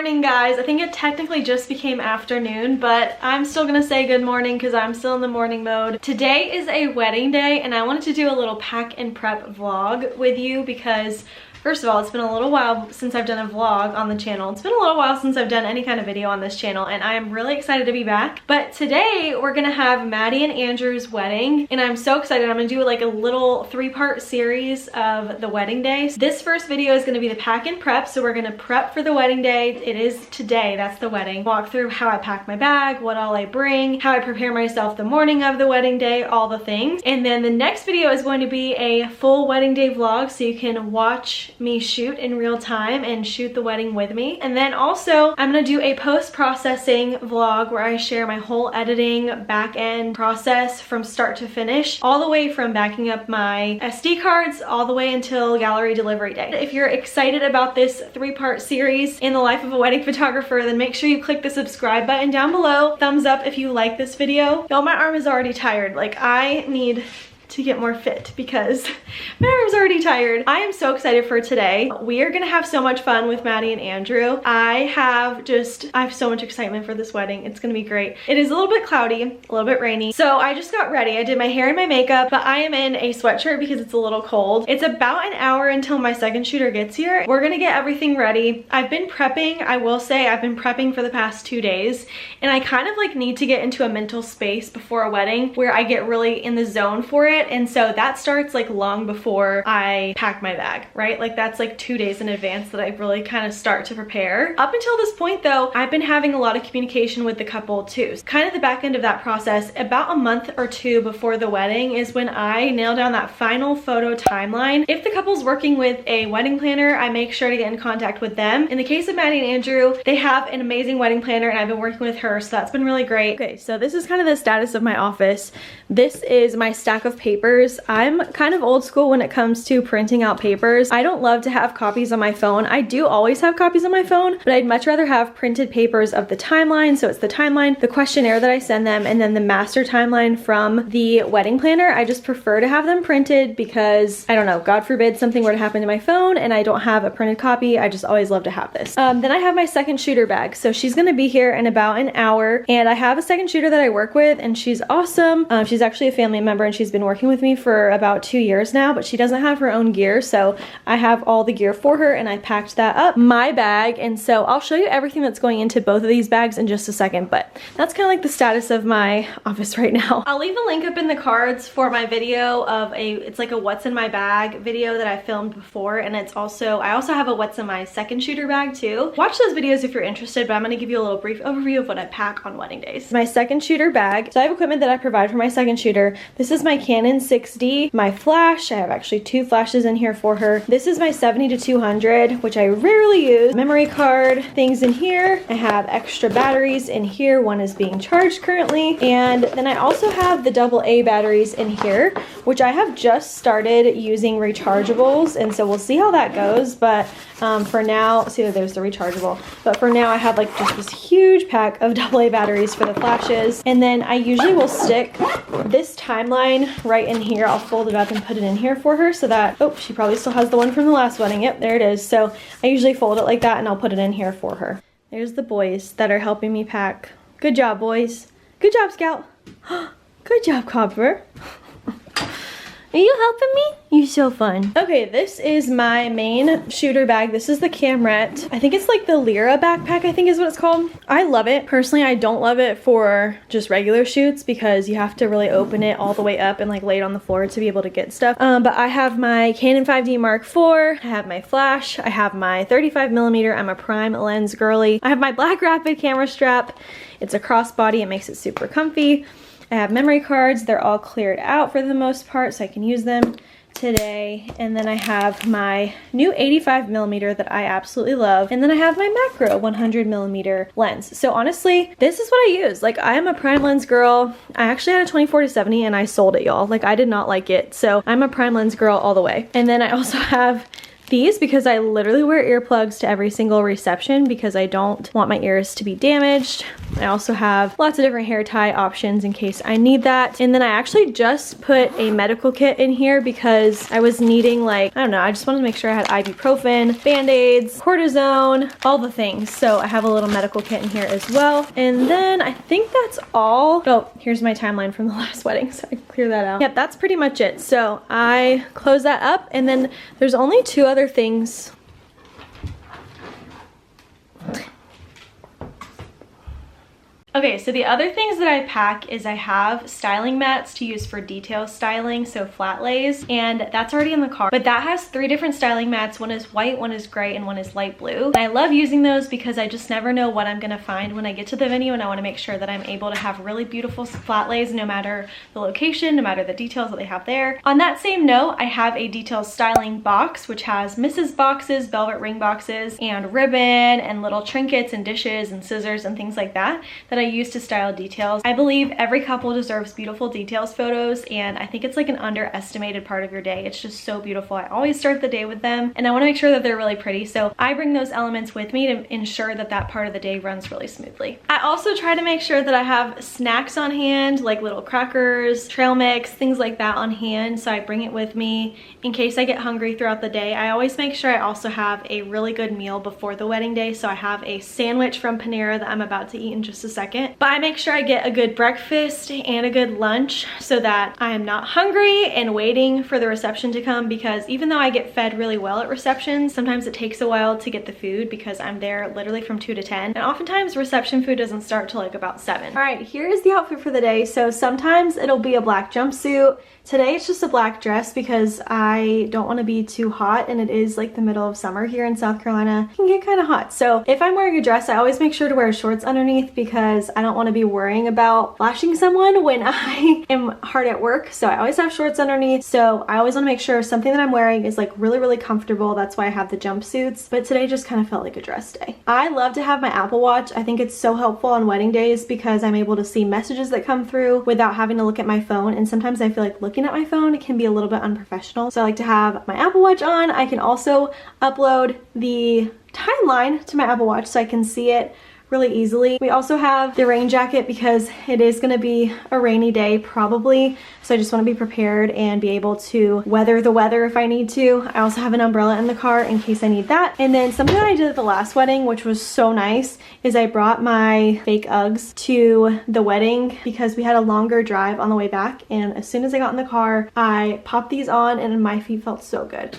morning, guys. I think it technically just became afternoon, but I'm still gonna say good morning because I'm still in the morning mode. Today is a wedding day and I wanted to do a little pack and prep vlog with you because first of all, it's been a little while since I've done a vlog on the channel. It's been a little while since I've done any kind of video on this channel and I am really excited to be back. But today we're gonna have Maddie and Andrew's wedding and I'm so excited. I'm gonna do like a little 3-part series of the wedding day. So this first video is gonna be the pack and prep. So we're gonna prep for the wedding day. It is today, that's the wedding. Walk through how I pack my bag, what all I bring, how I prepare myself the morning of the wedding day, all the things. And then the next video is going to be a full wedding day vlog so you can watch me shoot in real time and shoot the wedding with me. And then also I'm gonna do a post-processing vlog where I share my whole editing back-end process from start to finish, all the way from backing up my SD cards all the way until gallery delivery day. If you're excited about this 3-part series in the life of a wedding photographer, then make sure you click the subscribe button down below. Thumbs up if you like this video. Y'all, my arm is already tired. Like, I need to get more fit because my arm's already tired. I am so excited for today. We are gonna have so much fun with Maddie and Andrew. I have so much excitement for this wedding. It's gonna be great. It is a little bit cloudy, a little bit rainy. So I just got ready. I did my hair and my makeup, but I am in a sweatshirt because it's a little cold. It's about an hour until my second shooter gets here. We're gonna get everything ready. I've been prepping, I will say I've been prepping for the past 2 days and I kind of like need to get into a mental space before a wedding where I get really in the zone for it. And so that starts like long before I pack my bag, right? Like that's like 2 days in advance that I really kind of start to prepare. Up until this point though, I've been having a lot of communication with the couple too. Kind of the back end of that process, about a month or 2 before the wedding is when I nail down that final photo timeline. If the couple's working with a wedding planner, I make sure to get in contact with them. In the case of Maddie and Andrew, they have an amazing wedding planner and I've been working with her, so that's been really great. Okay, so this is kind of the status of my office. This is my stack of papers. I'm kind of old school when it comes to printing out papers. I don't love to have copies on my phone. I do always have copies on my phone, but I'd much rather have printed papers of the timeline. So it's the timeline, the questionnaire that I send them, and then the master timeline from the wedding planner. I just prefer to have them printed because, I don't know, God forbid something were to happen to my phone and I don't have a printed copy. I just always love to have this. Then I have my second shooter bag. So she's gonna be here in about an hour and I have a second shooter that I work with and she's awesome. She's actually a family member and she's been working with me for about 2 years now, but she doesn't have her own gear, so I have all the gear for her and I packed that up my bag. And so I'll show you everything that's going into both of these bags in just a second, but that's kind of like the status of my office right now. I'll leave a link up in the cards for my video of it's like a what's in my bag video that I filmed before, and I also have a what's in my second shooter bag too. Watch those videos if you're interested, but I'm going to give you a little brief overview of what I pack on wedding days. My second shooter bag. So I have equipment that I provide for my second shooter. This is my Canon 6D, my flash. I have actually 2 flashes in here for her. This is my 70-200, which I rarely use. Memory card, things in here. I have extra batteries in here. One is being charged currently. And then I also have the AA batteries in here, which I have just started using rechargeables. And so we'll see how that goes. But for now, see, there's the rechargeable. But for now, I have like just this huge pack of AA batteries for the flashes. And then I usually will stick this timeline right in here. I'll fold it up and put it in here for her so that, oh, she probably still has the one from the last wedding. Yep, there it is. So I usually fold it like that and I'll put it in here for her. There's the boys that are helping me pack. Good job, boys. Good job, Scout. Good job, Copper. Are you helping me? You're so fun. Okay, this is my main shooter bag. This is the Camrette. I think it's like the Lyra backpack, I think is what it's called. I love it. Personally, I don't love it for just regular shoots because you have to really open it all the way up and like lay it on the floor to be able to get stuff. But I have my Canon 5D Mark IV. I have my flash. I have my 35mm. I'm a prime lens girly. I have my Black Rapid camera strap. It's a crossbody. It makes it super comfy. I have memory cards. They're all cleared out for the most part, so I can use them today. And then I have my new 85mm that I absolutely love. And then I have my macro 100mm lens. So honestly, this is what I use. Like, I am a prime lens girl. I actually had a 24-70 and I sold it, y'all. Like, I did not like it. So I'm a prime lens girl all the way. And then I also have these because I literally wear earplugs to every single reception because I don't want my ears to be damaged. I also have lots of different hair tie options in case I need that. And then I actually just put a medical kit in here because I was needing, like, I don't know, I just wanted to make sure I had ibuprofen, band-aids, cortisone, all the things. So I have a little medical kit in here as well. And then I think that's all. Oh, here's my timeline from the last wedding, so I can clear that out. Yep, that's pretty much it. So I close that up, and then there's only two other things. Okay, so the other things that I pack is I have styling mats to use for detail styling, so flat lays, and that's already in the car. But that has 3 different styling mats. One is white, one is gray, and one is light blue. And I love using those because I just never know what I'm gonna find when I get to the venue, and I wanna make sure that I'm able to have really beautiful flat lays no matter the location, no matter the details that they have there. On that same note, I have a detail styling box, which has Mrs. boxes, velvet ring boxes, and ribbon, and little trinkets, and dishes, and scissors, and things like that I use to style details. I believe every couple deserves beautiful details photos, and I think it's like an underestimated part of your day. It's just so beautiful. I always start the day with them, and I want to make sure that they're really pretty, so I bring those elements with me to ensure that that part of the day runs really smoothly. I also try to make sure that I have snacks on hand, like little crackers, trail mix, things like that on hand, so I bring it with me in case I get hungry throughout the day. I always make sure I also have a really good meal before the wedding day, so I have a sandwich from Panera that I'm about to eat in just a second. But I make sure I get a good breakfast and a good lunch so that I am not hungry and waiting for the reception to come, because even though I get fed really well at receptions, sometimes it takes a while to get the food because I'm there literally from 2 to 10. And oftentimes reception food doesn't start till like about 7. All right, here is the outfit for the day. So sometimes it'll be a black jumpsuit. Today it's just a black dress because I don't want to be too hot, and it is like the middle of summer here in South Carolina. It can get kind of hot. So if I'm wearing a dress, I always make sure to wear shorts underneath because I don't want to be worrying about flashing someone when I am hard at work. So I always have shorts underneath. So I always want to make sure something that I'm wearing is like really, really comfortable. That's why I have the jumpsuits. But today just kind of felt like a dress day. I love to have my Apple Watch. I think it's so helpful on wedding days because I'm able to see messages that come through without having to look at my phone. And sometimes I feel like looking at my phone can be a little bit unprofessional. So I like to have my Apple Watch on. I can also upload the timeline to my Apple Watch so I can see it really easily. We also have the rain jacket because it is going to be a rainy day probably, so I just want to be prepared and be able to weather the weather if I need to. I also have an umbrella in the car in case I need that. And then something that I did at the last wedding, which was so nice, is I brought my fake Uggs to the wedding because we had a longer drive on the way back, and as soon as I got in the car I popped these on and my feet felt so good.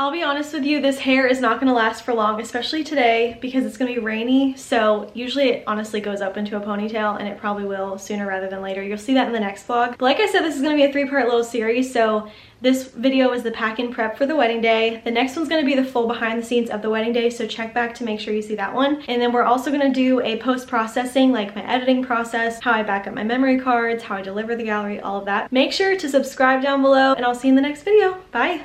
I'll be honest with you, this hair is not gonna last for long, especially today because it's gonna be rainy. So usually it honestly goes up into a ponytail, and it probably will sooner rather than later. You'll see that in the next vlog. But like I said, this is gonna be a 3-part little series. So this video is the pack and prep for the wedding day. The next one's gonna be the full behind the scenes of the wedding day, so check back to make sure you see that one. And then we're also gonna do a post-processing, like my editing process, how I back up my memory cards, how I deliver the gallery, all of that. Make sure to subscribe down below, and I'll see you in the next video. Bye.